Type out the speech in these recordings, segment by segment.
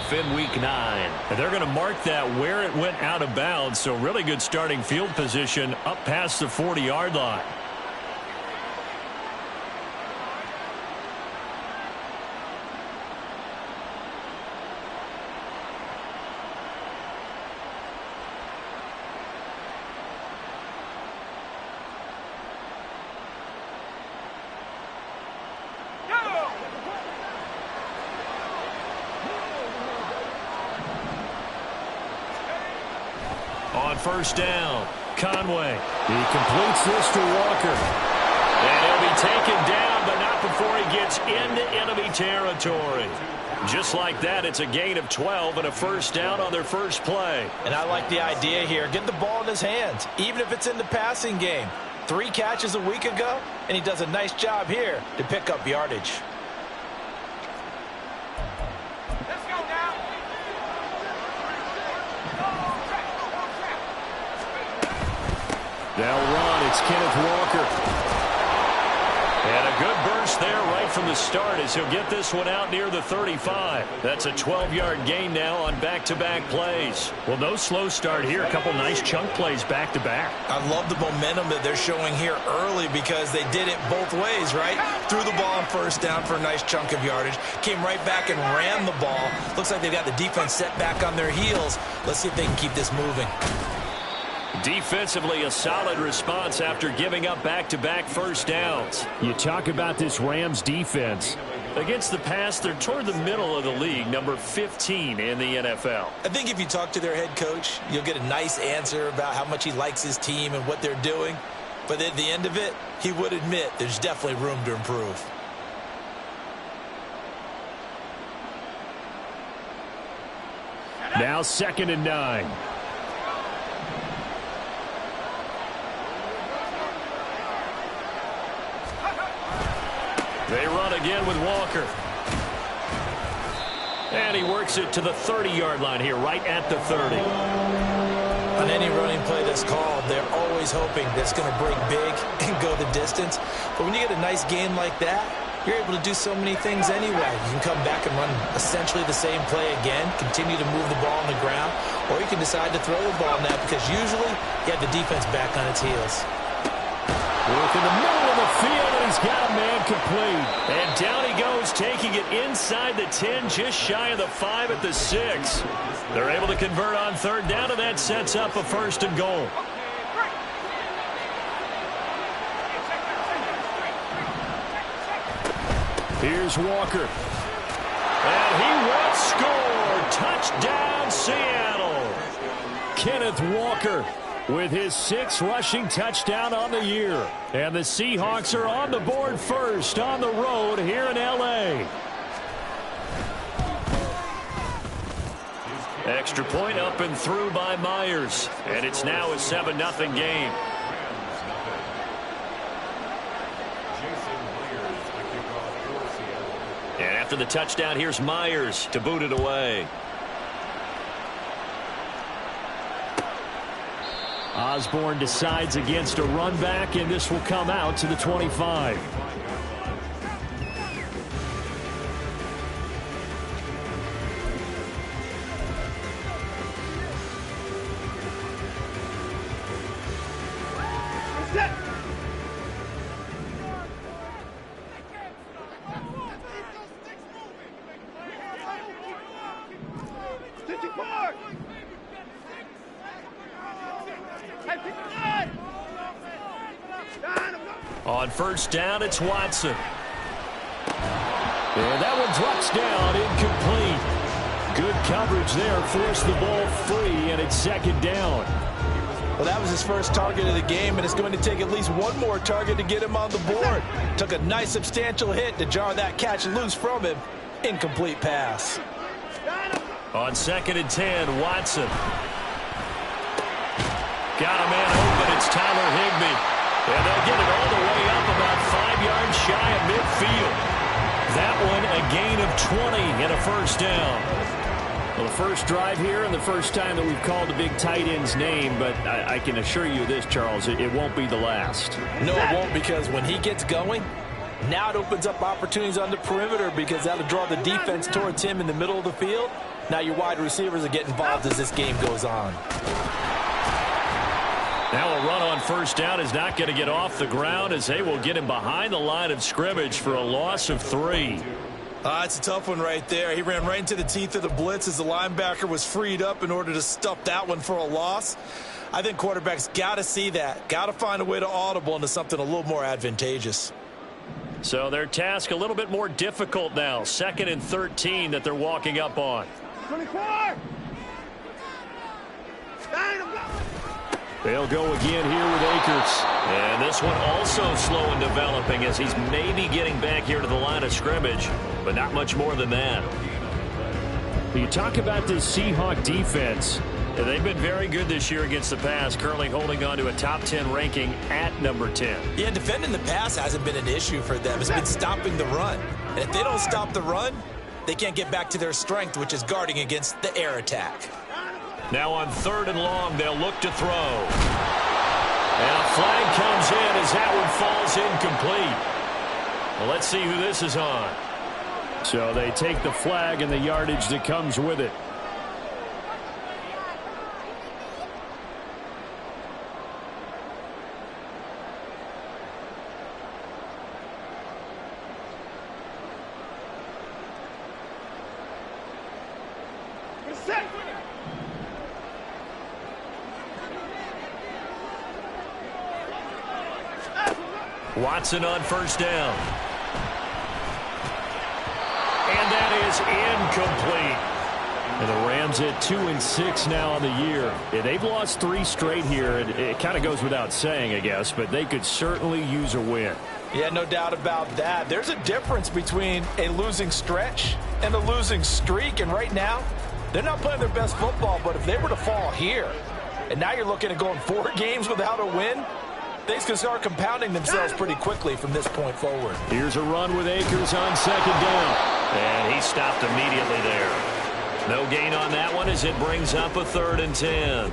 off in Week 9. And they're going to mark that where it went out of bounds, so really good starting field position up past the 40-yard line. On first down, Conway. He completes this to Walker. And he'll be taken down, but not before he gets into enemy territory. Just like that, it's a gain of 12 and a first down on their first play. And I like the idea here. Get the ball in his hands, even if it's in the passing game. 3 catches a week ago, and he does a nice job here to pick up yardage. They'll run. It's Kenneth Walker. And a good burst there right from the start as he'll get this one out near the 35. That's a 12-yard gain now on back-to-back plays. Well, no slow start here. A couple nice chunk plays back-to-back. I love the momentum that they're showing here early because they did it both ways, right? Threw the ball on first down for a nice chunk of yardage. Came right back and ran the ball. Looks like they've got the defense set back on their heels. Let's see if they can keep this moving. Defensively, a solid response after giving up back-to-back first downs. You talk about this Rams defense. Against the pass, they're toward the middle of the league, number 15 in the NFL. I think if you talk to their head coach, you'll get a nice answer about how much he likes his team and what they're doing. But at the end of it, he would admit there's definitely room to improve. Now 2nd and 9. They run again with Walker. And he works it to the 30-yard line here, right at the 30. On any running play that's called, they're always hoping that it's going to break big and go the distance. But when you get a nice game like that, you're able to do so many things anyway. You can come back and run essentially the same play again, continue to move the ball on the ground, or you can decide to throw the ball now because usually you have the defense back on its heels. Work in the middle of the field, and he's got a man complete. And down he goes, taking it inside the 10, just shy of the 5 at the 6. They're able to convert on 3rd down, and that sets up a 1st and goal. Here's Walker. And he will score. Touchdown, Seattle. Kenneth Walker with his 6th rushing touchdown on the year. And the Seahawks are on the board first on the road here in L.A. Extra point up and through by Myers. And it's now a 7-0 game. And after the touchdown, here's Myers to boot it away. Osborne decides against a run back, and this will come out to the 25. On first down, it's Watson. And that one drops down, incomplete. Good coverage there, forced the ball free, and it's 2nd down. Well, that was his first target of the game, and it's going to take at least one more target to get him on the board. Took a nice substantial hit to jar that catch loose from him. Incomplete pass. On 2nd and 10, Watson. Got a man open, it's Tyler Higbee. And they'll get it all the way up about 5 yards shy of midfield. That one a gain of 20 and a first down. Well, the first drive here and the first time that we've called a big tight end's name, but I can assure you this, Charles, it won't be the last. No, it won't, because when he gets going, now it opens up opportunities on the perimeter because that'll draw the defense towards him in the middle of the field. Now your wide receivers will get involved as this game goes on. Now a run on first down is not going to get off the ground as they will get him behind the line of scrimmage for a loss of 3. It's a tough one right there. He ran right into the teeth of the blitz as the linebacker was freed up in order to stuff that one for a loss. I think quarterbacks got to see that. Got to find a way to audible into something a little more advantageous. So their task a little bit more difficult now. 2nd and 13 that they're walking up on. 24! They'll go again here with Akers. And this one also slow in developing as he's maybe getting back here to the line of scrimmage, but not much more than that. You talk about this Seahawks defense. They've been very good this year against the pass, currently holding on to a top 10 ranking at number 10. Yeah, defending the pass hasn't been an issue for them. It's been stopping the run. And if they don't stop the run, they can't get back to their strength, which is guarding against the air attack. Now on 3rd and long, they'll look to throw. And a flag comes in as that one falls incomplete. Well, let's see who this is on. So they take the flag and the yardage that comes with it. Watson on first down. And that is incomplete. And the Rams at 2-6 now on the year. Yeah, they've lost 3 straight here. It kind of goes without saying, I guess, but they could certainly use a win. Yeah, no doubt about that. There's a difference between a losing stretch and a losing streak. And right now, they're not playing their best football, but if they were to fall here, and now you're looking at going 4 games without a win, things can start compounding themselves pretty quickly from this point forward. Here's a run with Akers on 2nd down. And he stopped immediately there. No gain on that one as it brings up a 3rd and 10.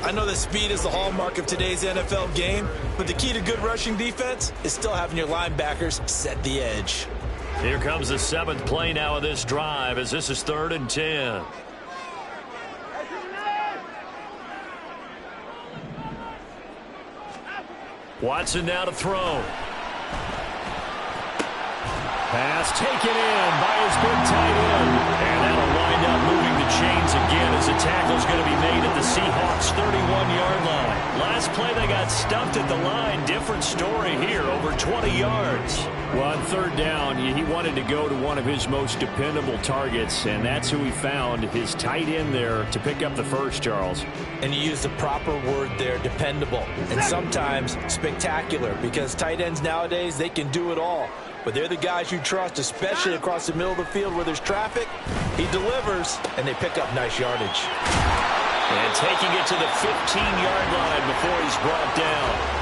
I know that speed is the hallmark of today's NFL game, but the key to good rushing defense is still having your linebackers set the edge. Here comes the 7th play now of this drive as this is 3rd and 10. Watson now to throw. Pass taken in by his big tight end. And that'll wind up moving the chains again as the tackle's going to be made at the Seahawks' 31-yard line. Last play they got stuffed at the line. Different story here, over 20 yards. Well, on 3rd down, he wanted to go to one of his most dependable targets, and that's who he found, his tight end there, to pick up the first, Charles. And you use the proper word there, dependable, and sometimes spectacular, because tight ends nowadays, they can do it all. But they're the guys you trust, especially across the middle of the field where there's traffic. He delivers, and they pick up nice yardage. And taking it to the 15-yard line before he's brought down.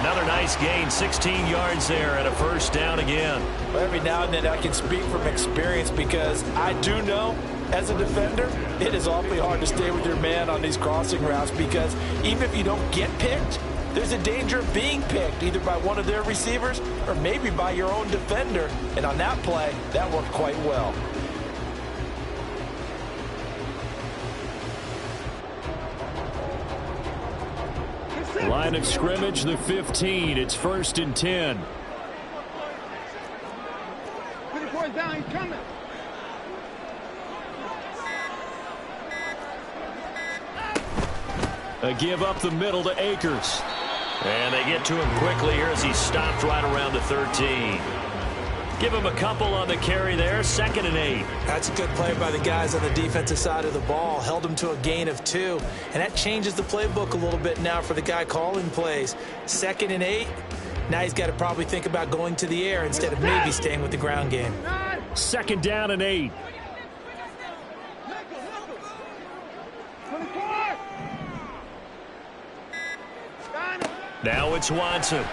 Another nice gain, 16 yards there, and a first down again. Well, every now and then I can speak from experience because I do know, as a defender, it is awfully hard to stay with your man on these crossing routes because even if you don't get picked, there's a danger of being picked either by one of their receivers or maybe by your own defender. And on that play, that worked quite well. Line of scrimmage, the 15. It's 1st and 10. 24 down, he's coming. A give up the middle to Akers. And they get to him quickly here as he stopped right around the 13. Give him a couple on the carry there, 2nd and 8. That's a good play by the guys on the defensive side of the ball. Held him to a gain of 2. And that changes the playbook a little bit now for the guy calling plays. 2nd and 8. Now he's got to probably think about going to the air instead of maybe staying with the ground game. 2nd down and 8. Now it's Watson.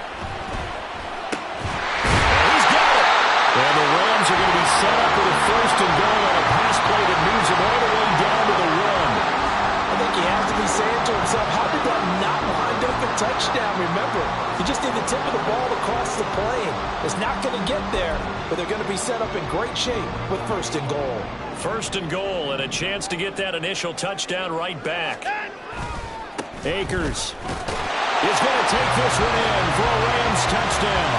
And the Rams are going to be set up with a 1st and goal on a pass play that moves them all the way down to the 1. I think he has to be saying to himself, how did that not wind up in touchdown. Remember, you just need the tip of the ball across the plane. It's not going to get there, but they're going to be set up in great shape with 1st and goal. 1st and goal, and a chance to get that initial touchdown right back. Akers is going to take this one in for a Rams touchdown.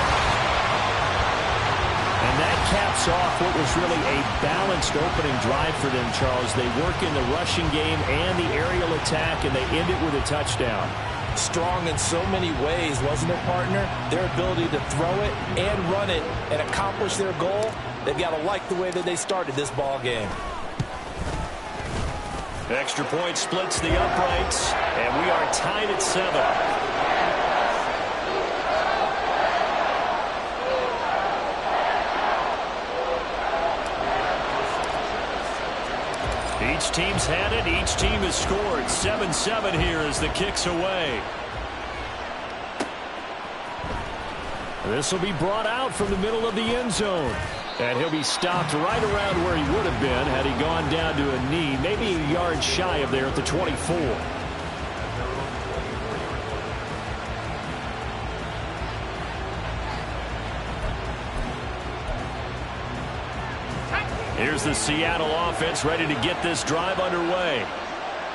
And that caps off what was really a balanced opening drive for them, Charles. They work in the rushing game and the aerial attack, and they end it with a touchdown. Strong in so many ways, wasn't it, partner? Their ability to throw it and run it and accomplish their goal, they've got to like the way that they started this ball game. Extra point splits the uprights, and we are tied at 7. Each team's had it. Each team has scored. 7-7 here as the kick's away. This will be brought out from the middle of the end zone. And he'll be stopped right around where he would have been had he gone down to a knee, maybe a yard shy of there at the 24. Here's the Seattle offense ready to get this drive underway.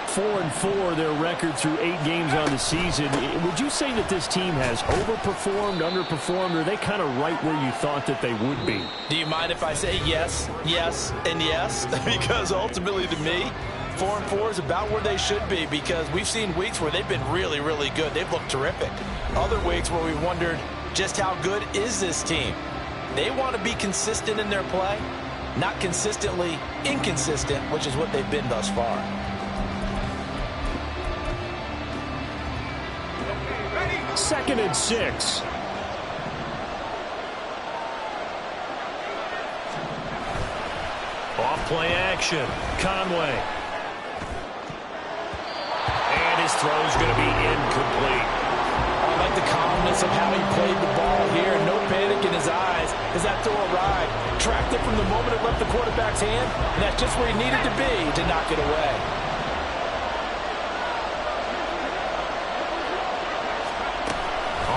4-4 their record through 8 games on the season. Would you say that this team has overperformed, underperformed, or are they kind of right where you thought that they would be? Do you mind if I say yes, yes, and yes? Because ultimately to me, 4-4 is about where they should be, because we've seen weeks where they've been really, really good. They've looked terrific. Other weeks where we wondered just how good is this team. They want to be consistent in their play. Not consistently inconsistent, which is what they've been thus far. Second and 6. Off play action. Conway. And his throw's going to be incomplete. I like the calmness of how he played the ball here. No panic in his eyes as that throw arrived. Tracked it from the moment it left the quarterback's hand, and that's just where he needed to be to knock it away.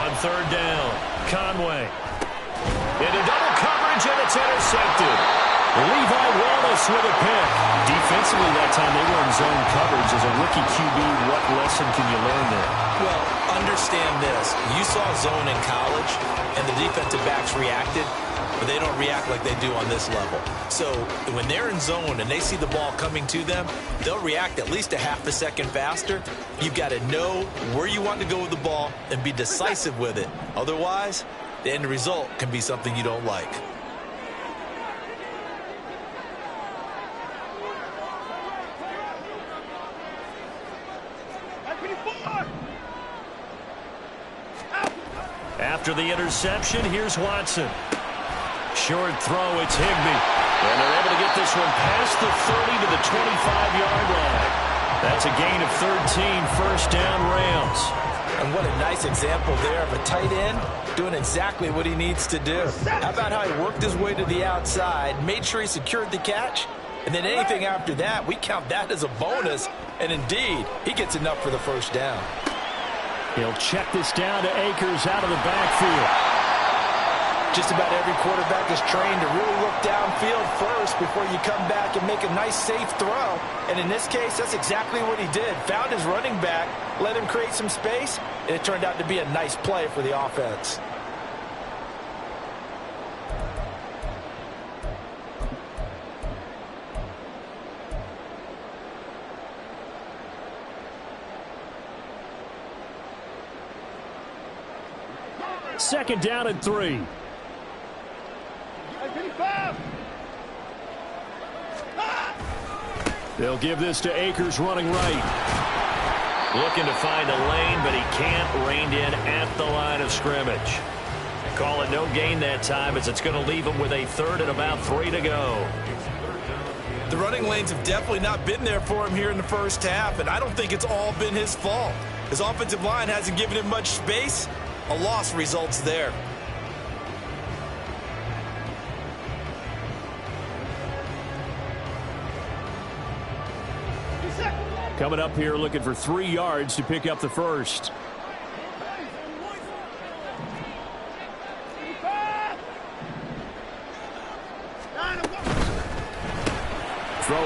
On 3rd down, Conway. Into double coverage, and it's intercepted. Levi Wallace with a pick. Defensively that time they were in zone coverage. As a rookie QB, what lesson can you learn there? Well, understand this. You saw zone in college, and the defensive backs reacted, but they don't react like they do on this level. So when they're in zone and they see the ball coming to them, they'll react at least a half a second faster. You've got to know where you want to go with the ball and be decisive with it. Otherwise, the end result can be something you don't like. After the interception, here's Watson. Short throw, it's Higbee. And they're able to get this one past the 30 to the 25-yard line. That's a gain of 13, 1st down Rams. And what a nice example there of a tight end doing exactly what he needs to do. How about how he worked his way to the outside, made sure he secured the catch, and then anything after that, we count that as a bonus. And indeed, he gets enough for the 1st down. He'll check this down to Akers out of the backfield. Just about every quarterback is trained to really look downfield first before you come back and make a nice, safe throw. And in this case, that's exactly what he did. Found his running back, let him create some space, and it turned out to be a nice play for the offense. Second down and 3. They'll give this to Akers running right. Looking to find a lane, but he can't. Reined in at the line of scrimmage. Call it no gain that time, as it's going to leave him with a 3rd and about 3 to go. The running lanes have definitely not been there for him here in the 1st half, and I don't think it's all been his fault. His offensive line hasn't given him much space. A loss results there. Coming up here looking for 3 yards to pick up the 1st.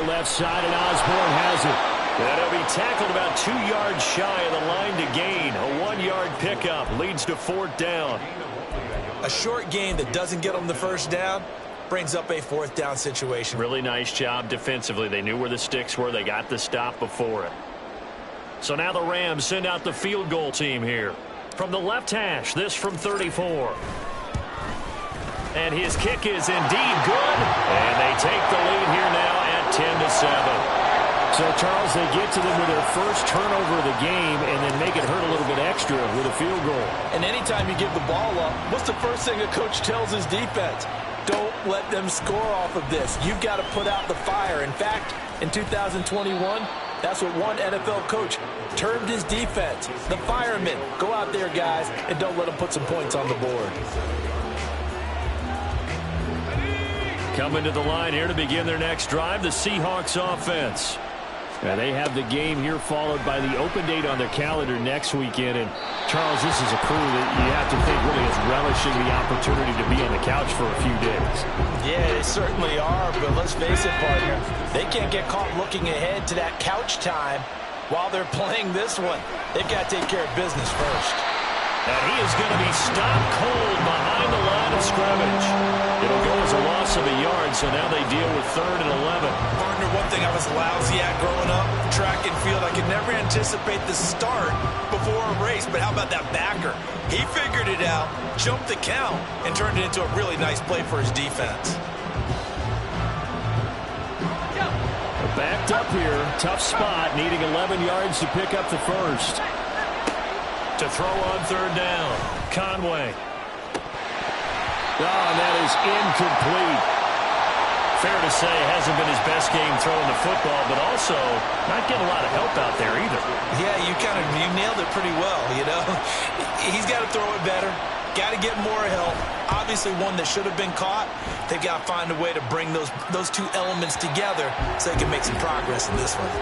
left side, and Osborne has it. And he'll be tackled about 2 yards shy of the line to gain. A 1-yard pickup leads to 4th down. A short gain that doesn't get them the first down brings up a 4th down situation. Really nice job defensively. They knew where the sticks were. They got the stop before it. So now the Rams send out the field goal team here. From the left hash, this from 34. And his kick is indeed good. And they take the lead here now at 10-7. So, Charles, they get to them with their first turnover of the game and then make it hurt a little bit extra with a field goal. And anytime you give the ball up, what's the first thing a coach tells his defense? Don't let them score off of this. You've got to put out the fire. In fact, in 2021, that's what one NFL coach termed his defense. The firemen. Go out there, guys, and don't let them put some points on the board. Coming to the line here to begin their next drive, the Seahawks offense. And they have the game here followed by the open date on their calendar next weekend. And, Charles, this is a crew that you have to think really is relishing the opportunity to be on the couch for a few days. Yeah, they certainly are, but let's face it, partner. They can't get caught looking ahead to that couch time while they're playing this one. They've got to take care of business first. And he is going to be stopped cold behind the line of scrimmage. It'll go as a loss of a yard, so now they deal with 3rd and 11. Partner, one thing I was lousy at growing up, track and field, I could never anticipate the start before a race, but how about that backer? He figured it out, jumped the count, and turned it into a really nice play for his defense. Backed up here, tough spot, needing 11 yards to pick up the first. To throw on 3rd down, Conway. Oh, and that is incomplete. Fair to say, hasn't been his best game throwing the football, but also not getting a lot of help out there either. Yeah, you nailed it pretty well, you know. He's got to throw it better. Got to get more help. Obviously one that should have been caught. They've got to find a way to bring those two elements together so they can make some progress in this one.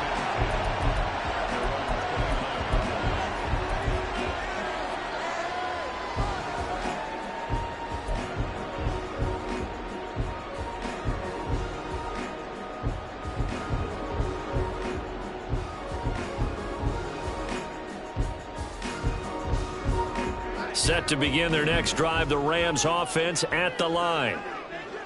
Set to begin their next drive, the Rams offense at the line.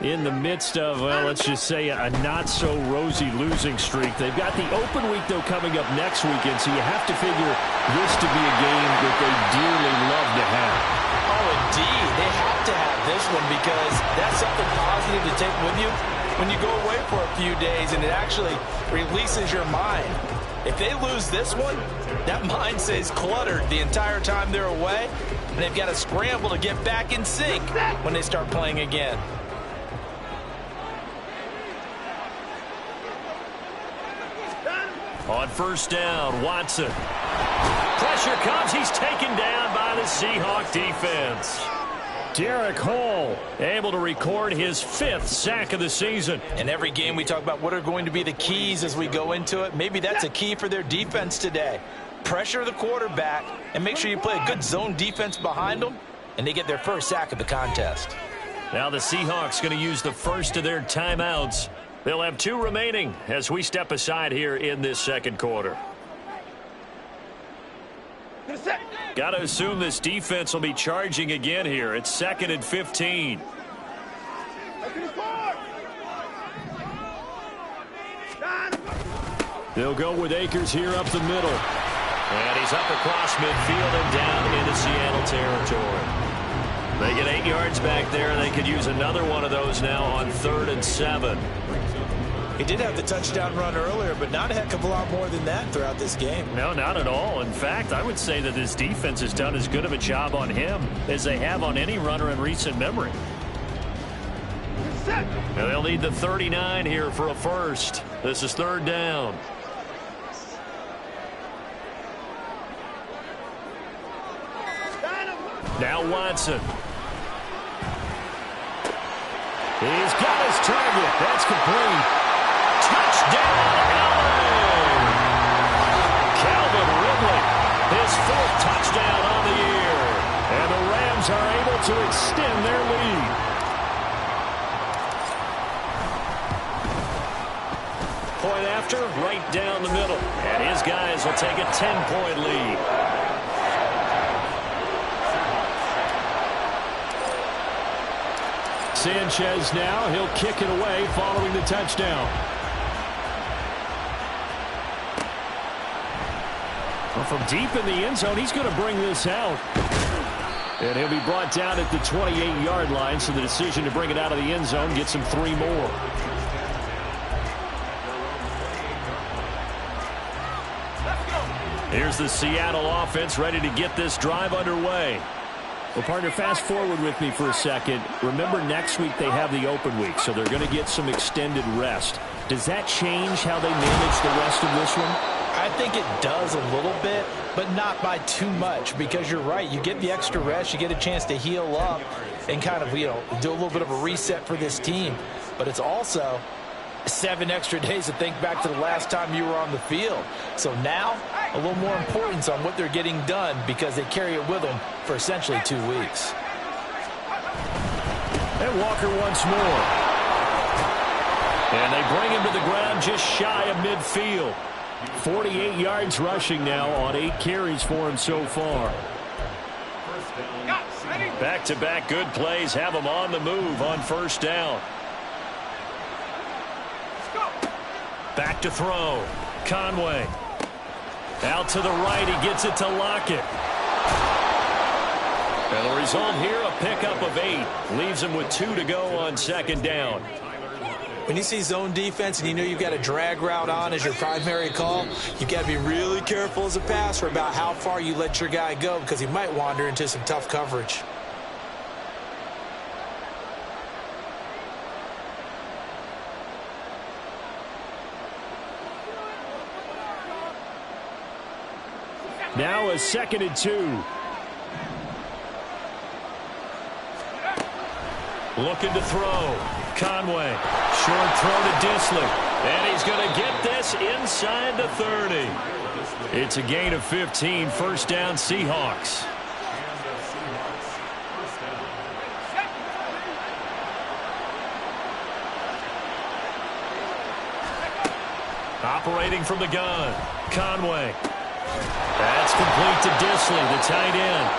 In the midst of, well, let's just say a not-so-rosy losing streak. They've got the open week, though, coming up next weekend, so you have to figure this to be a game that they dearly love to have. Oh, indeed. They have to have this one because that's something positive to take with you when you go away for a few days, and it actually releases your mind. If they lose this one, that mind stays cluttered the entire time they're away, and they've got to scramble to get back in sync when they start playing again. On 1st down, Watson. Pressure comes. He's taken down by the Seahawk defense. Derek Hall able to record his 5th sack of the season. In every game we talk about what are going to be the keys as we go into it. Maybe that's a key for their defense today. Pressure the quarterback and make sure you play a good zone defense behind them, and they get their first sack of the contest. Now the Seahawks going to use the first of their timeouts. They'll have 2 remaining as we step aside here in this 2nd quarter. Got to assume this defense will be charging again here. It's 2nd and 15. They'll go with Akers here up the middle. And he's up across midfield and down into Seattle territory. They get 8 yards back there, and they could use another one of those now on 3rd and 7. He did have the touchdown run earlier, but not a heck of a lot more than that throughout this game. No, not at all. In fact, I would say that this defense has done as good of a job on him as they have on any runner in recent memory. And they'll need the 39 here for a first. This is 3rd down. Now Watson. He's got his target. That's complete. Touchdown, LA! Calvin Ridley, his 4th touchdown on the year. And the Rams are able to extend their lead. Boy, point after, right down the middle. And his guys will take a 10-point lead. Sanchez now, he'll kick it away following the touchdown. Well, from deep in the end zone, he's going to bring this out. And he'll be brought down at the 28-yard line, so the decision to bring it out of the end zone gets him 3 more. Here's the Seattle offense ready to get this drive underway. Well, partner, fast forward with me for a second. Remember, next week they have the open week, so they're going to get some extended rest. Does that change how they manage the rest of this one? I think it does a little bit, but not by too much, because you're right. You get the extra rest, you get a chance to heal up and kind of, do a little bit of a reset for this team. But it's also 7 extra days to think back to the last time you were on the field. So now, a little more importance on what they're getting done, because they carry it with them for essentially 2 weeks. And Walker once more. And they bring him to the ground just shy of midfield. 48 yards rushing now on 8 carries for him so far. Back-to-back good plays have him on the move on first down. Back to throw. Conway. Out to the right. He gets it to Lockett. And the result here, a pickup of 8. Leaves him with 2 to go on second down. When you see zone defense and you know you've got a drag route on as your primary call, you've got to be really careful as a passer about how far you let your guy go, because he might wander into some tough coverage. Now a 2nd and 2. Looking to throw. Conway. Short throw to Disley. And he's going to get this inside the 30. It's a gain of 15. First down, Seahawks. Operating from the gun. Conway. That's complete to Disley, the tight end.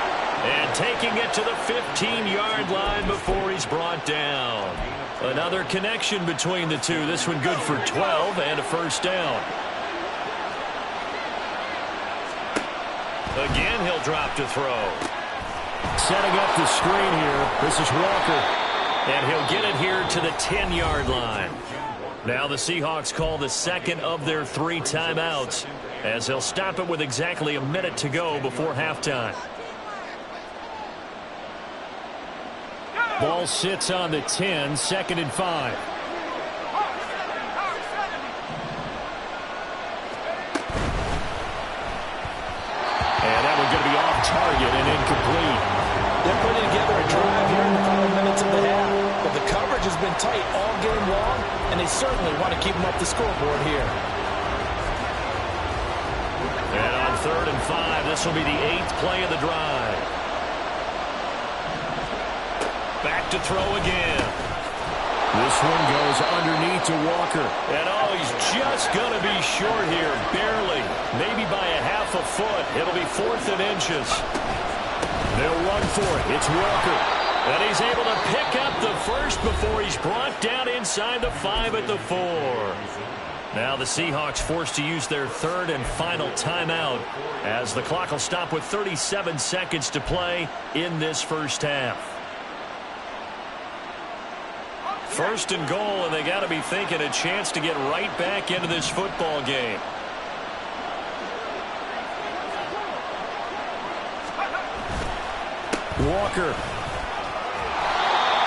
And taking it to the 15-yard line before he's brought down. Another connection between the two. This one good for 12 and a first down. Again, he'll drop to throw. Setting up the screen here. This is Walker. And he'll get it here to the 10-yard line. Now the Seahawks call the second of their 3 timeouts, as they'll stop it with exactly a minute to go before halftime. Ball sits on the 10, 2nd and 5. And that one's going to be off target and incomplete. They're putting together a drive here in the final minutes of the half, but the coverage has been tight all game long, and they certainly want to keep them up the scoreboard here. And on 3rd and 5, this will be the 8th play of the drive. Back to throw again. This one goes underneath to Walker. And he's just going to be short here, barely. Maybe by a half a foot. It'll be 4th and inches. They'll run for it. It's Walker. And he's able to pick up the first before he's brought down inside the 5 at the 4. Now the Seahawks forced to use their 3rd and final timeout, as the clock will stop with 37 seconds to play in this first half. 1st and goal, and they got to be thinking a chance to get right back into this football game. Walker.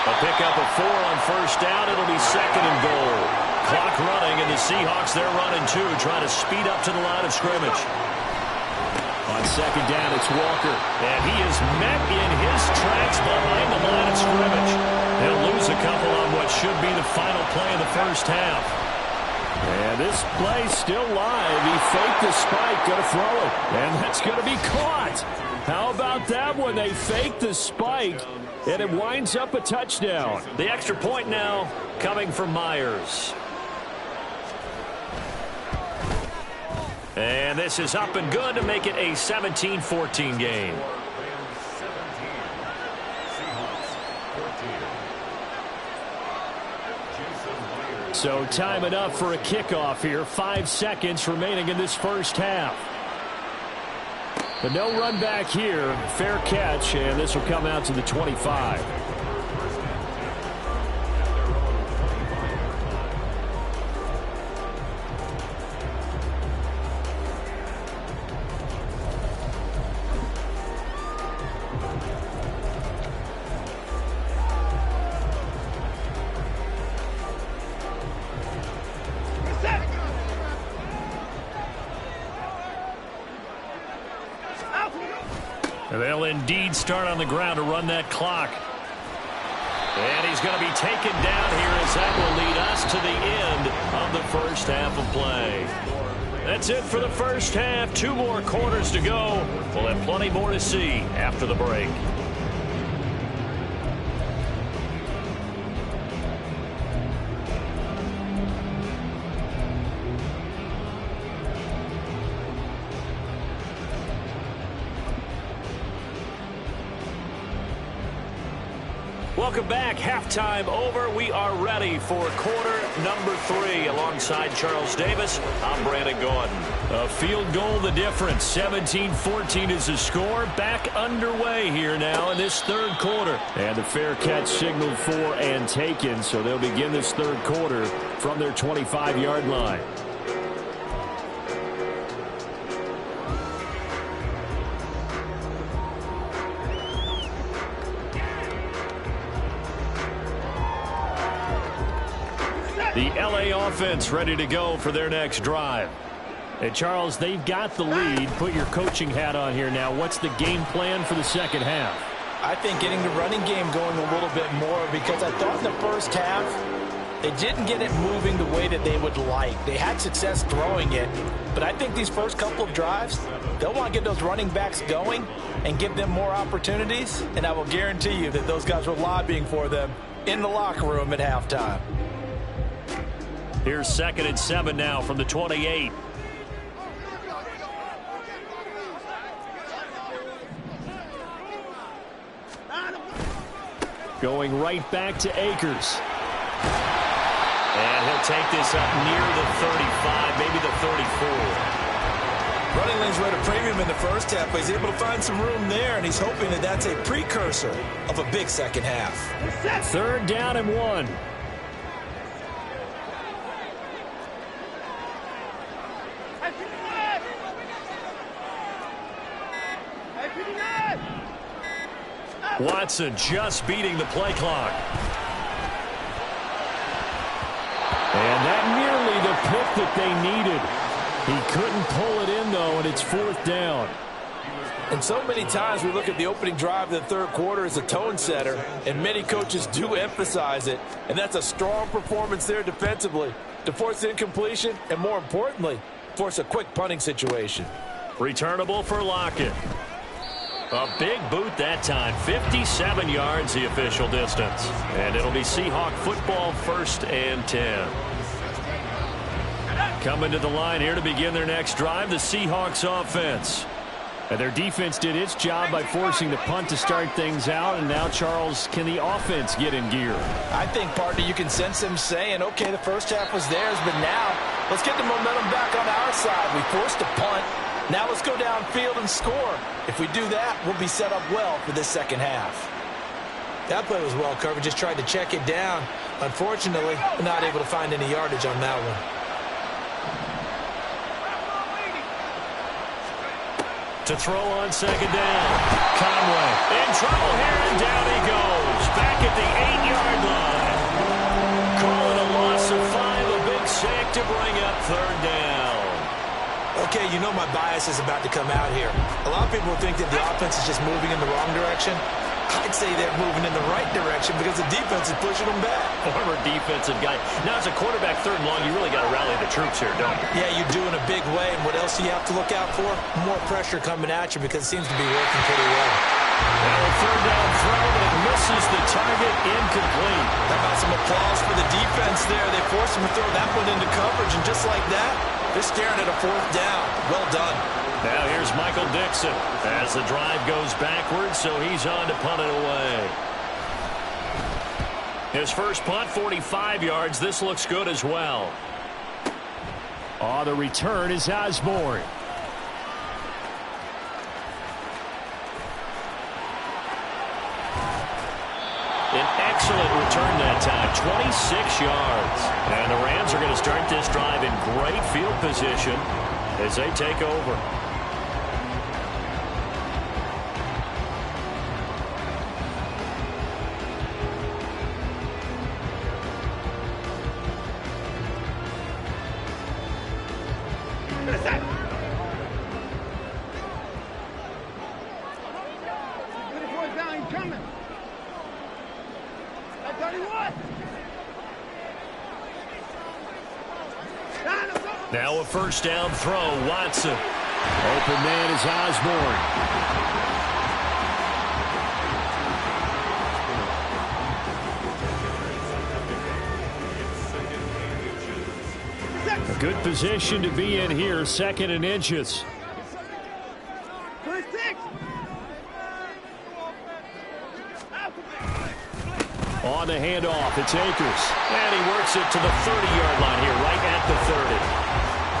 A pickup of 4 on first down. It'll be 2nd and goal. Clock running, and the Seahawks, they're running too, trying to speed up to the line of scrimmage. On 2nd down, it's Walker. And he is met in his tracks behind the line of scrimmage. They'll lose a couple on what should be the final play of the first half. And this play's still live. He faked the spike, going to throw it. And that's going to be caught. How about that one? They faked the spike, and it winds up a touchdown. The extra point now coming from Myers. And this is up and good to make it a 17-14 game. So time it up for a kickoff here. 5 seconds remaining in this first half. But no run back here. Fair catch, and this will come out to the 25. And they'll indeed start on the ground to run that clock. And he's going to be taken down here as that will lead us to the end of the first half of play. That's it for the first half. 2 more quarters to go. We'll have plenty more to see after the break. Welcome back. Halftime over. We are ready for quarter number 3. Alongside Charles Davis, I'm Brandon Gordon. A field goal the difference. 17-14 is the score. Back underway here now in this third quarter. And the fair catch signaled for and taken. So they'll begin this third quarter from their 25-yard line. The LA offense ready to go for their next drive. Hey, Charles, they've got the lead. Put your coaching hat on here now. What's the game plan for the second half? I think getting the running game going a little bit more, because I thought in the first half they didn't get it moving the way that they would like. They had success throwing it, but I think these first couple of drives, they'll want to get those running backs going and give them more opportunities, and I will guarantee you that those guys were lobbying for them in the locker room at halftime. Here's 2nd and 7 now from the 28. Going right back to Akers. And he'll take this up near the 35, maybe the 34. Running lanes were at a premium in the first half, but he's able to find some room there, and he's hoping that that's a precursor of a big second half. 3rd down and 1. Watson just beating the play clock. And that nearly the pick that they needed. He couldn't pull it in, though, and it's 4th down. And so many times we look at the opening drive of the third quarter as a tone setter, and many coaches do emphasize it, and that's a strong performance there defensively to force incompletion and, more importantly, force a quick punting situation. Returnable for Lockett. A big boot that time. 57 yards the official distance. And it'll be Seahawk football, 1st and 10. Coming to the line here to begin their next drive, the Seahawks offense. And their defense did its job by forcing the punt to start things out. And now, Charles, can the offense get in gear? I think, partner, you can sense them saying, okay, the first half was theirs, but now let's get the momentum back on our side. We forced a punt. Now let's go downfield and score. If we do that, we'll be set up well for this second half. That play was well covered. Just tried to check it down. Unfortunately, not able to find any yardage on that one. To throw on 2nd down. Conway in trouble here, and down he goes. Back at the 8-yard line. Call it a loss of 5. A big sack to bring up 3rd down. Okay, you know my bias is about to come out here. A lot of people think that the offense is just moving in the wrong direction. I'd say they're moving in the right direction because the defense is pushing them back. Former defensive guy. Now, as a quarterback, 3rd and long, you really got to rally the troops here, don't you? Yeah, you do in a big way. And what else do you have to look out for? More pressure coming at you because it seems to be working pretty well. Now a 3rd down throw, but it misses the target, incomplete. How about some applause for the defense there? They forced him to throw that one into coverage, and just like that, they're staring at a 4th down. Well done. Now here's Michael Dixon as the drive goes backwards, so he's on to punt it away. His first punt, 45 yards. This looks good as well. On the return is Osborne. An excellent return that time, 26 yards. And the Rams are going to start this drive in great field position as they take over. Now a first down throw, Watson. Open man is Osborne. A good position to be in here, 2nd and inches. 26. On the handoff, it's Akers. And he works it to the 30-yard line here, right at the 30.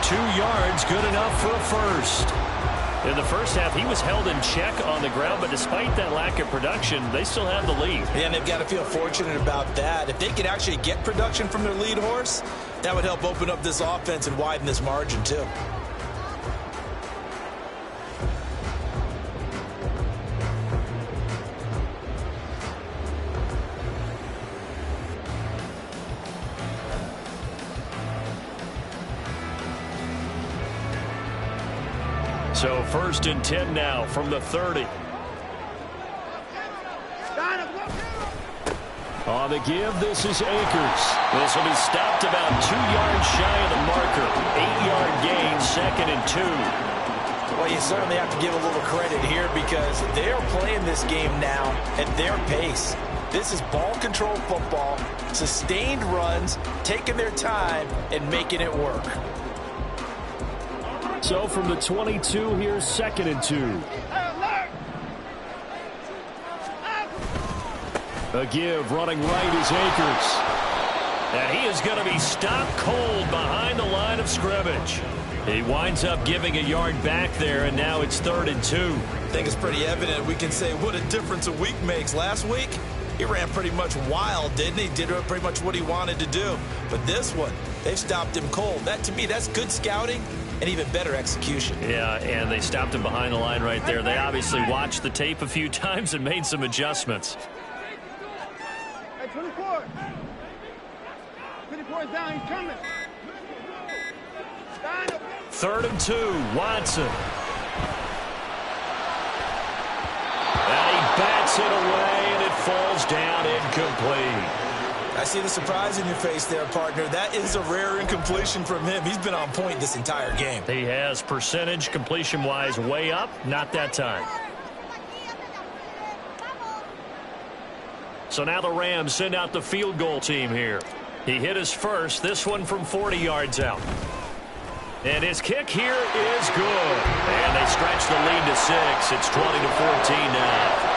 2 yards, good enough for a first. In the first half, he was held in check on the ground, but despite that lack of production, they still have the lead. Yeah, and they've got to feel fortunate about that. If they could actually get production from their lead horse, that would help open up this offense and widen this margin, too. So 1st and 10 now from the 30. On the give, this is Akers. This will be stopped about 2 yards shy of the marker. 8-yard gain, 2nd and 2. Well, you certainly have to give a little credit here because they're playing this game now at their pace. This is ball control football, sustained runs, taking their time and making it work. So from the 22, here's 2nd and 2. A give, running right is Akers. And he is going to be stopped cold behind the line of scrimmage. He winds up giving a yard back there, and now it's 3rd and 2. I think it's pretty evident. We can say what a difference a week makes. Last week, he ran pretty much wild, didn't he? Did pretty much what he wanted to do. But this one, they stopped him cold. That, to me, that's good scouting. And even better execution. Yeah, and they stopped him behind the line right there. They obviously watched the tape a few times and made some adjustments. Hey, 24. 24 is down. He's coming. 3rd and 2. Watson. And he bats it away, and it falls down incomplete. I see the surprise in your face there, partner. That is a rare incompletion from him. He's been on point this entire game. He has percentage completion-wise way up. Not that time. So now the Rams send out the field goal team here. He hit his first, this one from 40 yards out. And his kick here is good. And they stretch the lead to 6. It's 20-14 now.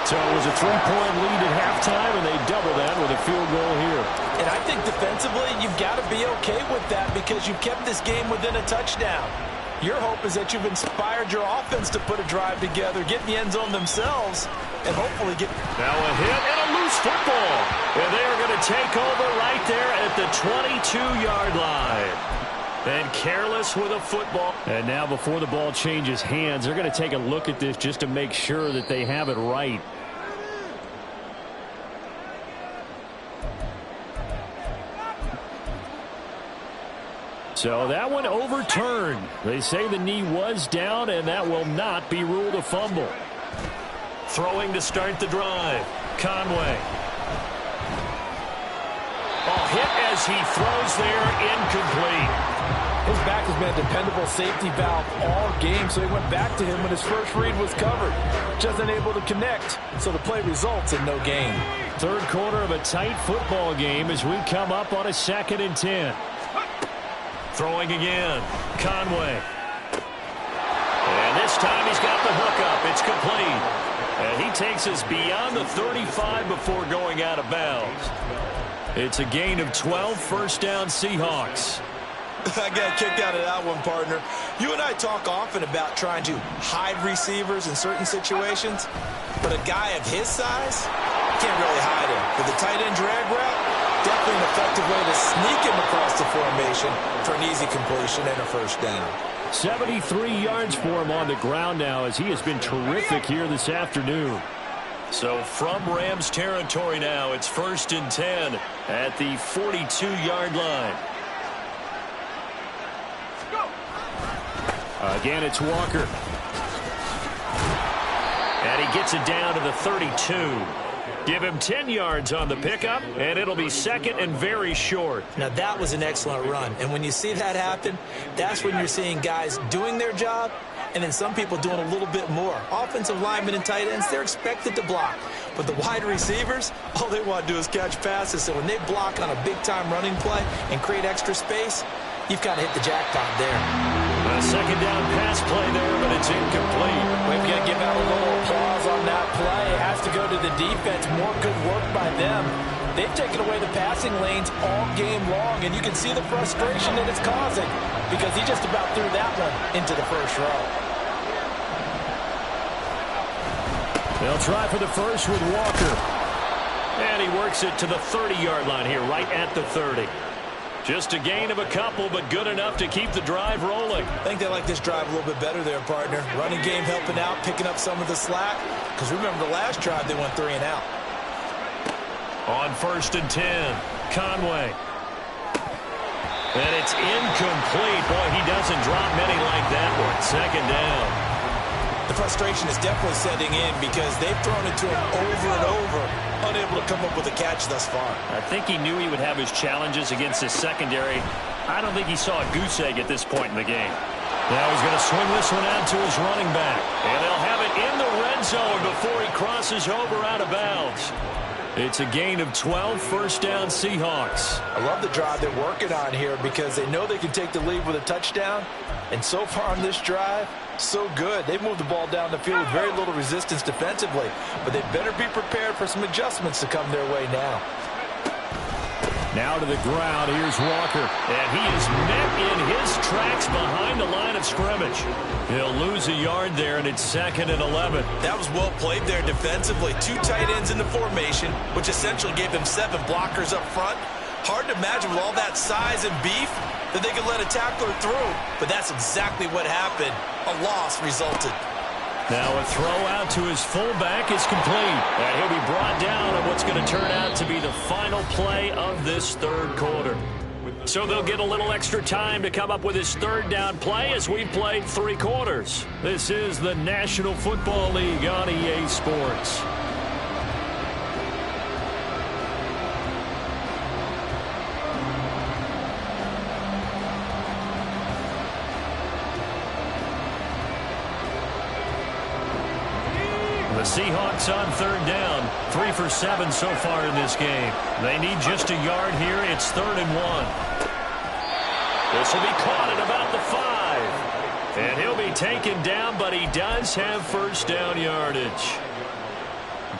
So it was a 3-point lead at halftime, and they double that with a field goal here. And I think defensively, you've got to be okay with that because you've kept this game within a touchdown. Your hope is that you've inspired your offense to put a drive together, get in the end zone themselves, and hopefully get... Now a hit and a loose football. And they are going to take over right there at the 22-yard line. And careless with a football. And now before the ball changes hands, they're going to take a look at this just to make sure that they have it right. So that one overturned. They say the knee was down, and that will not be ruled a fumble. Throwing to start the drive. Conway. Oh, hit as he throws there, incomplete. His back has been a dependable safety valve all game, so he went back to him when his first read was covered. Just unable to connect, so the play results in no gain. Third quarter of a tight football game as we come up on a 2nd and 10. Throwing again. Conway. And he's got the hook up. It's complete. And he takes us beyond the 35 before going out of bounds. It's a gain of 12, first down Seahawks. I got a kick out of that one, partner. You and I talk often about trying to hide receivers in certain situations, but a guy of his size can't really hide him. With the tight end drag route, definitely an effective way to sneak him across the formation for an easy completion and a first down. 73 yards for him on the ground now as he has been terrific here this afternoon. So from Rams territory now, it's 1st and 10 at the 42-yard line. Again, it's Walker. And he gets it down to the 32. Give him 10 yards on the pickup, and it'll be second and very short. Now, that was an excellent run. And when you see that happen, that's when you're seeing guys doing their job and then some people doing a little bit more. Offensive linemen and tight ends, they're expected to block. But the wide receivers, all they want to do is catch passes. So when they block on a big-time running play and create extra space, you've kind of hit the jackpot there. A second down pass play there, but it's incomplete. We've got to give out a little applause on that play. It has to go to the defense. More good work by them. They've taken away the passing lanes all game long, and you can see the frustration that it's causing because he just about threw that one into the first row. They'll try for the first with Walker. And he works it to the 30-yard line here, right at the 30. Just a gain of a couple, but good enough to keep the drive rolling. I think they like this drive a little bit better there, partner. Running game helping out, picking up some of the slack. Because remember the last drive, they went 3 and out. On 1st and 10, Conway. And it's incomplete. Boy, he doesn't drop many like that one. Second down. The frustration is definitely setting in because they've thrown it to him over and over, unable to come up with a catch thus far. I think he knew he would have his challenges against his secondary. I don't think he saw a goose egg at this point in the game. Now he's going to swing this one out to his running back. And they'll have it in the red zone before he crosses over out of bounds. It's a gain of 12, first down Seahawks. I love the drive they're working on here because they know they can take the lead with a touchdown. And so far on this drive, so good. They've moved the ball down the field with very little resistance defensively. But they better be prepared for some adjustments to come their way now. Now to the ground. Here's Walker. And he is met in his tracks behind the line of scrimmage. He'll lose a yard there, and it's 2nd and 11. That was well played there defensively. 2 tight ends in the formation, which essentially gave them 7 blockers up front. Hard to imagine with all that size and beef that they could let a tackler through. But that's exactly what happened. A loss resulted. Now a throw out to his fullback is complete. And he'll be brought down on what's going to turn out to be the final play of this 3rd quarter. So they'll get a little extra time to come up with his 3rd down play as we've played 3 quarters. This is the National Football League on EA Sports. Seahawks on 3rd down. 3 for 7 so far in this game. They need just a yard here. It's 3rd and 1. This will be caught at about the 5. And he'll be taken down, but he does have first down yardage.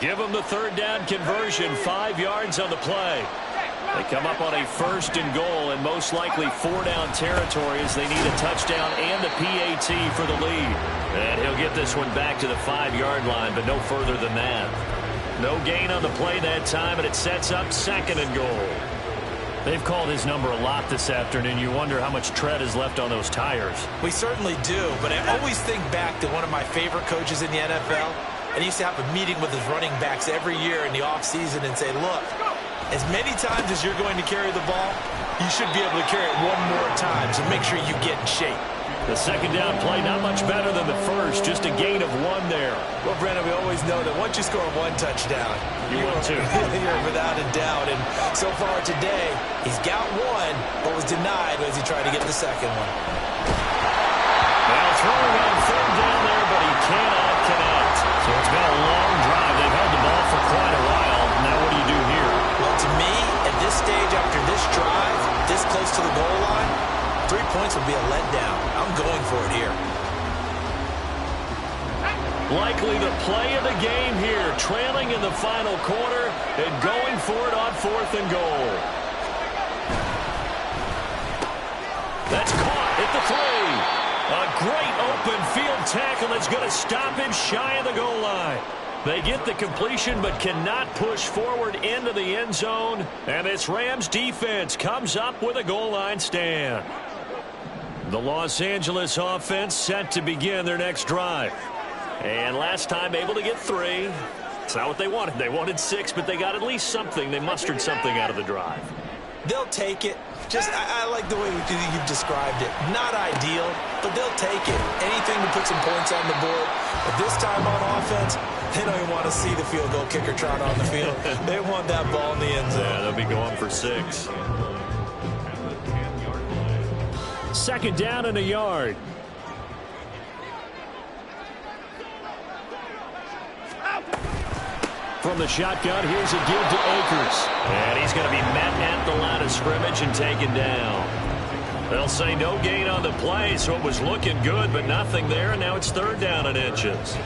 Give him the 3rd down conversion. 5 yards on the play. They come up on a 1st and goal and most likely 4-down territory as they need a touchdown and a PAT for the lead. And he'll get this one back to the 5-yard line, but no further than that. No gain on the play that time, and it sets up 2nd and goal. They've called his number a lot this afternoon. You wonder how much tread is left on those tires. We certainly do, but I always think back to one of my favorite coaches in the NFL. And he used to have a meeting with his running backs every year in the offseason and say, look, as many times as you're going to carry the ball, you should be able to carry it one more time, so make sure you get in shape. The 2nd down play, not much better than the first, just a gain of 1 there. Well, Brandon, we always know that once you score 1 touchdown, you want to. You're without a doubt. And so far today, he's got 1, but was denied as he tried to get the 2nd one. Now throwing on 3rd down there, but he cannot connect. So it's been a long drive. They've held the ball for quite a while. Now what do you do here? Well, to me, at this stage, after this drive, this close to the goal line, 3 points would be a letdown. I'm going for it here. Likely the play of the game here, trailing in the final quarter and going for it on 4th and goal. That's caught at the 3. A great open field tackle that's going to stop him shy of the goal line. They get the completion but cannot push forward into the end zone. And this Rams defense comes up with a goal line stand. The Los Angeles offense set to begin their next drive. And last time able to get 3. It's not what they wanted. They wanted 6, but they got at least something. They mustered something out of the drive. They'll take it. I like the way you've described it. Not ideal, but they'll take it. Anything to put some points on the board. But this time on offense, they don't even want to see the field goal kicker trot on the field. They want that ball in the end zone. Yeah, they'll be going for 6. 2nd down and a yard. From the shotgun, here's a give to Akers. And he's going to be met at the line of scrimmage and taken down. They'll say no gain on the play, so it was looking good, but nothing there, and now it's 3rd down and inches.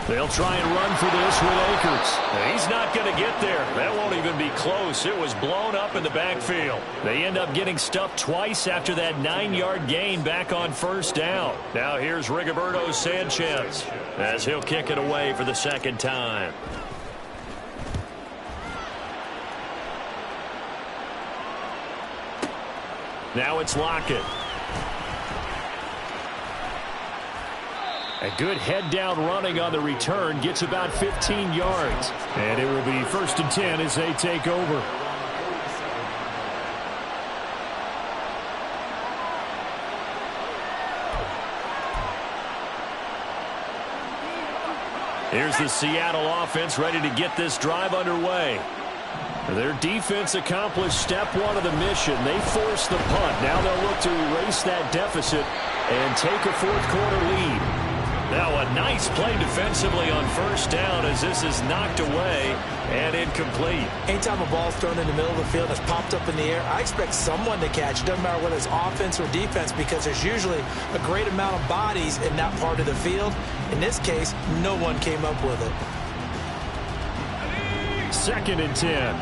They'll try and run for this with Akers. He's not going to get there. That won't even be close. It was blown up in the backfield. They end up getting stuffed twice after that 9-yard gain back on 1st down. Now here's Rigoberto Sanchez as he'll kick it away for the 2nd time. Now it's Lockett. A good head-down running on the return gets about 15 yards. And it will be 1st and 10 as they take over. Here's the Seattle offense ready to get this drive underway. Their defense accomplished step 1 of the mission. They forced the punt. Now they'll look to erase that deficit and take a 4th quarter lead. Now a nice play defensively on 1st down as this is knocked away and incomplete. Anytime a ball's thrown in the middle of the field and it's popped up in the air, I expect someone to catch. It doesn't matter whether it's offense or defense because there's usually a great amount of bodies in that part of the field. In this case, no one came up with it. 2nd and 10.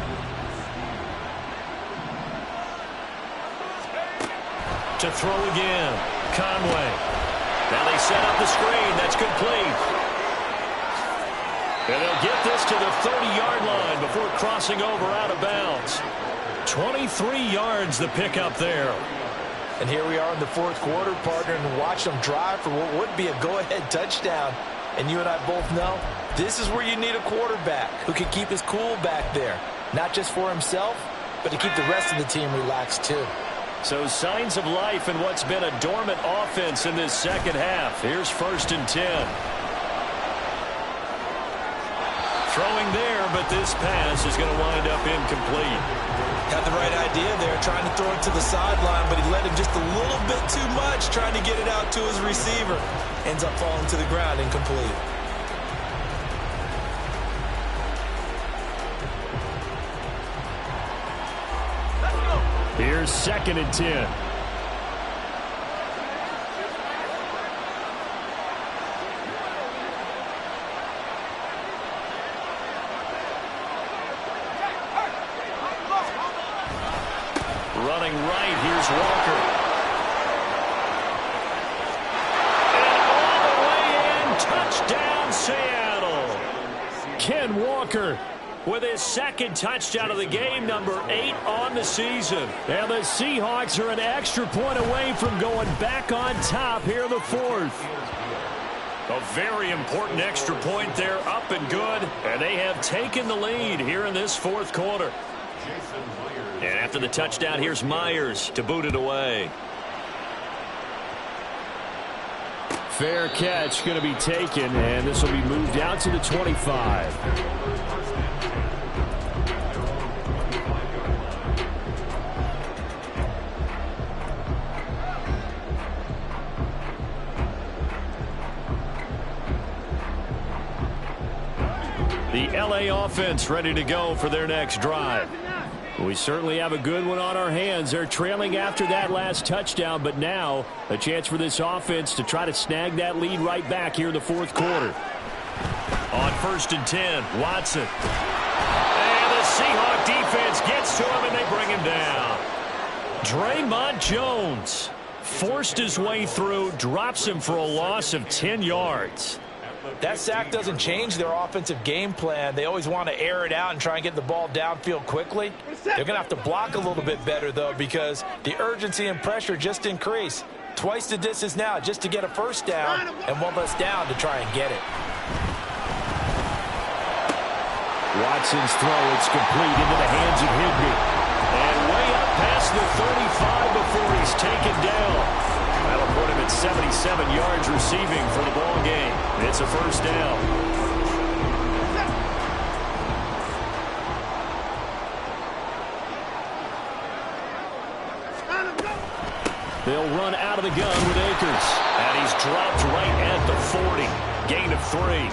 To throw again. Conway. Now they set up the screen. That's complete. And they'll get this to the 30-yard line before crossing over out of bounds. 23 yards the pickup there. And here we are in the 4th quarter, partner, and watch them drive for what would be a go-ahead touchdown. And you and I both know this is where you need a quarterback who can keep his cool back there. Not just for himself, but to keep the rest of the team relaxed too. So signs of life in what's been a dormant offense in this 2nd half. Here's 1st and 10. Throwing there, but this pass is going to wind up incomplete. Had the right idea there, trying to throw it to the sideline, but he let him just a little bit too much, trying to get it out to his receiver. Ends up falling to the ground incomplete. Here's 2nd and 10. Running right, here's Walker. And all the way in, touchdown Seattle. Ken Walker with his 2nd touchdown of the game, number 8 on the season. And the Seahawks are an extra point away from going back on top here in the 4th. A very important extra point there, up and good. And they have taken the lead here in this 4th quarter. And after the touchdown, here's Myers to boot it away. Fair catch going to be taken, and this will be moved out to the 25. The LA offense ready to go for their next drive. We certainly have a good one on our hands. They're trailing after that last touchdown, but now a chance for this offense to try to snag that lead right back here in the fourth quarter. On 1st and 10, Watson. And the Seahawks defense gets to him, and they bring him down. Draymond Jones forced his way through, drops him for a loss of 10 yards. That sack doesn't change their offensive game plan. They always want to air it out and try and get the ball downfield quickly. They're going to have to block a little bit better, though, because the urgency and pressure just increase. Twice the distance now just to get a first down, and one less down to try and get it. Watson's throw, it's complete into the hands of Higbee. And way up past the 35 before he's taken down. That'll put him at 77 yards receiving for the ball game. It's a first down. They'll run out of the gun with Akers. And he's dropped right at the 40. Gain of 3.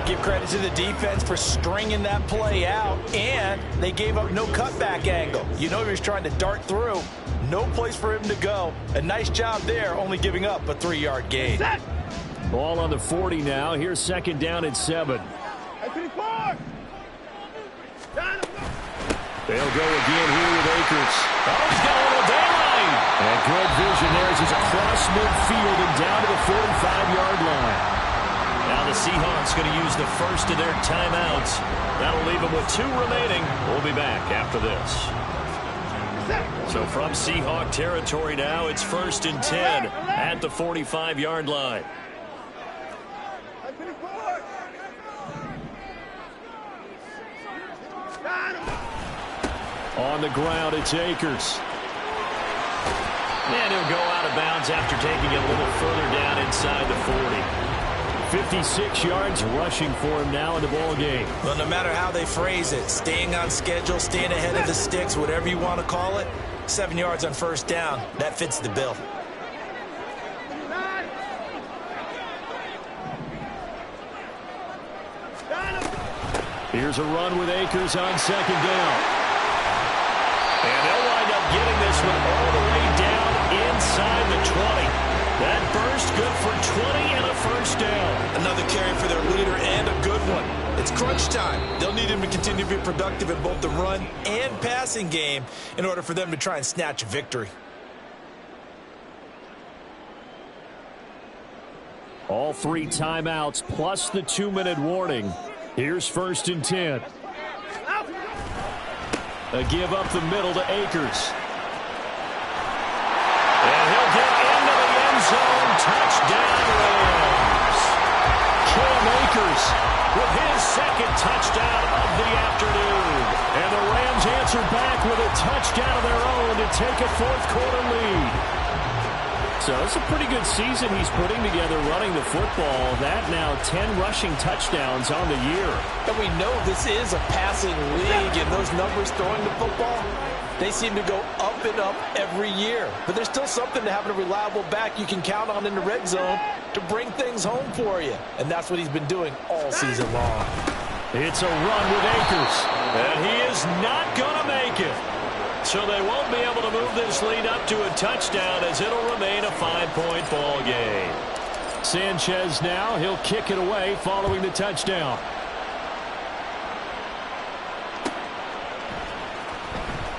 Give credit to the defense for stringing that play out, and they gave up no cutback angle. You know he was trying to dart through. No place for him to go. A nice job there, only giving up a 3-yard gain. Ball on the 40 now. Here's 2nd down and 7. They'll go again here with Akers. Oh, he's got a little daylight. And good vision there as he's across midfield and down to the 45-yard line. Now the Seahawks going to use the first of their timeouts. That'll leave them with 2 remaining. We'll be back after this. So from Seahawk territory now, it's 1st and 10 at the 45-yard line. On the ground, it's Akers. And he'll go out of bounds after taking it a little further down inside the 40. 56 yards rushing for him now in the ball game. Well, no matter how they phrase it, staying on schedule, staying ahead of the sticks, whatever you want to call it, 7 yards on first down, that fits the bill. Here's a run with Akers on 2nd down. And they'll wind up getting this one all the way down inside the 20. That burst good for 20 and a first down. Another carry for their leader and a good one. It's crunch time. They'll need him to continue to be productive in both the run and passing game in order for them to try and snatch a victory. All 3 timeouts plus the 2-minute warning. Here's 1st and 10. A give up the middle to Akers. And he'll get into the end zone. Touchdown, Rams. Cam Akers with his 2nd touchdown of the afternoon. And the Rams answer back with a touchdown of their own to take a 4th quarter lead. So it's a pretty good season he's putting together running the football. That now 10 rushing touchdowns on the year. And we know this is a passing league, and those numbers throwing the football, they seem to go up and up every year. But there's still something to having a reliable back you can count on in the red zone to bring things home for you. And that's what he's been doing all season long. It's a run with Akers. And he is not going to make it. So they won't be able to move this lead up to a touchdown as it'll remain a 5-point ball game. Sanchez now, he'll kick it away following the touchdown.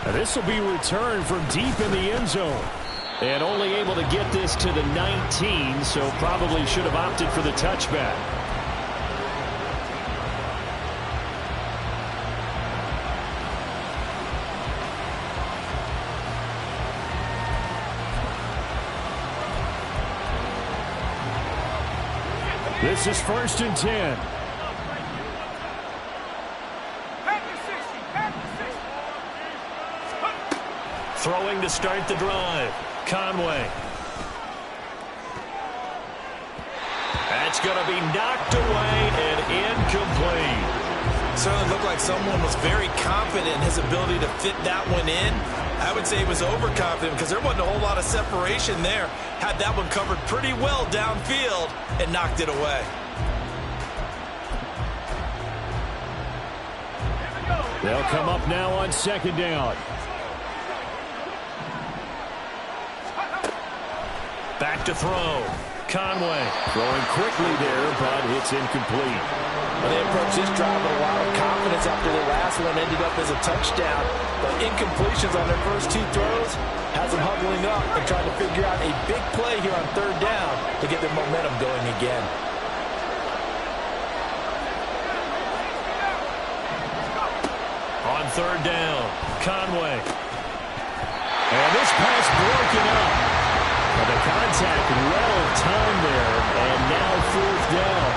Now this will be returned from deep in the end zone. And only able to get this to the 19, so probably should have opted for the touchback. This is 1st and 10. Throwing to start the drive. Conway. That's going to be knocked away and incomplete. Certainly looked like someone was very confident in his ability to fit that one in. I would say he was overconfident because there wasn't a whole lot of separation there. Had that one covered pretty well downfield and knocked it away. They'll come up now on second down. Back to throw. Conway. Throwing quickly there, but it's incomplete. Well, they approached this drive with a lot of confidence after the last one ended up as a touchdown. But incompletions on their first two throws has them huddling up and trying to figure out a big play here on third down to get their momentum going again. On third down, Conway. And this pass broken up. Well, the contact well timed there, and now fourth down.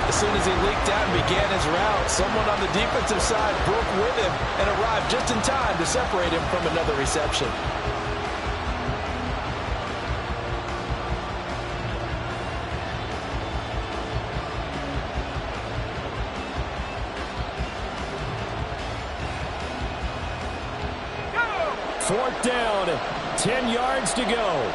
As soon as he leaked out and began his route, someone on the defensive side broke with him and arrived just in time to separate him from another reception. Fourth down, 10 yards to go.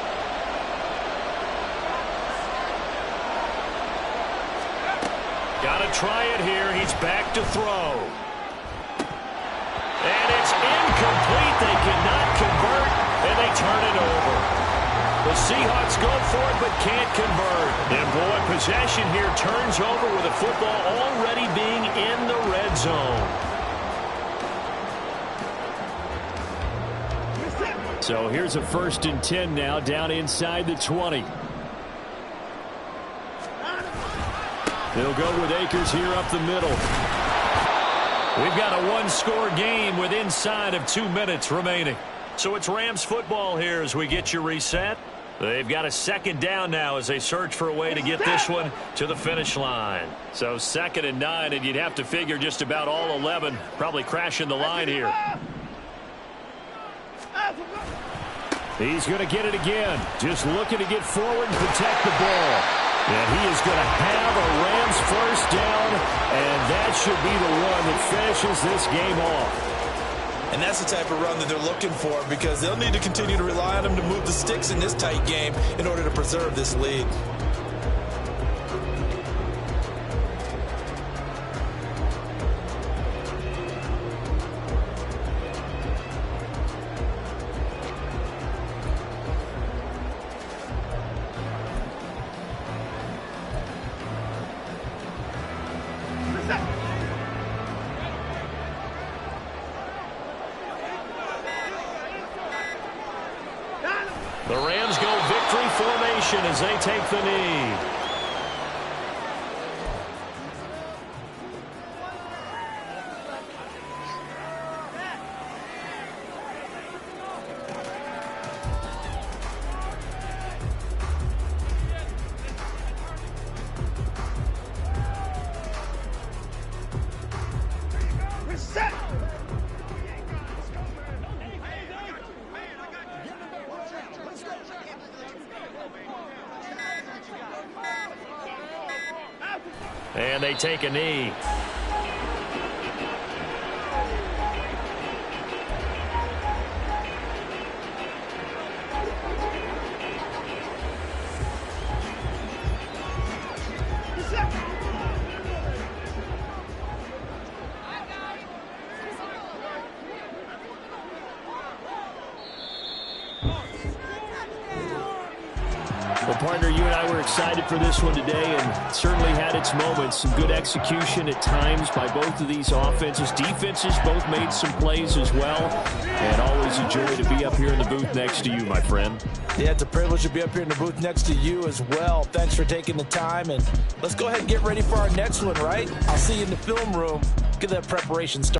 Got to try it here. He's back to throw. And it's incomplete. They cannot convert, and they turn it over. The Seahawks go for it but can't convert. And boy, possession here turns over with the football already being in the red zone. So here's a 1st and 10 now, down inside the 20. They'll go with Akers here up the middle. We've got a one-score game with inside of 2 minutes remaining. So it's Rams football here as we get you reset. They've got a second down now as they search for a way to get this one to the finish line. So 2nd and 9, and you'd have to figure just about all 11 probably crashing the line here. He's going to get it again. Just looking to get forward and protect the ball. And he is going to have a Rams first down, and that should be the one that finishes this game off. And that's the type of run that they're looking for, because they'll need to continue to rely on him to move the sticks in this tight game in order to preserve this lead. The Rams go victory formation as they take the knee. And they take a knee. Well, partner, you and I were excited for this one today, and certainly had its moments. Some good execution at times by both of these offenses. Defenses both made some plays as well. And always a joy to be up here in the booth next to you, my friend. Yeah, it's a privilege to be up here in the booth next to you as well. Thanks for taking the time, and let's go ahead and get ready for our next one, right? I'll see you in the film room. Get that preparation started.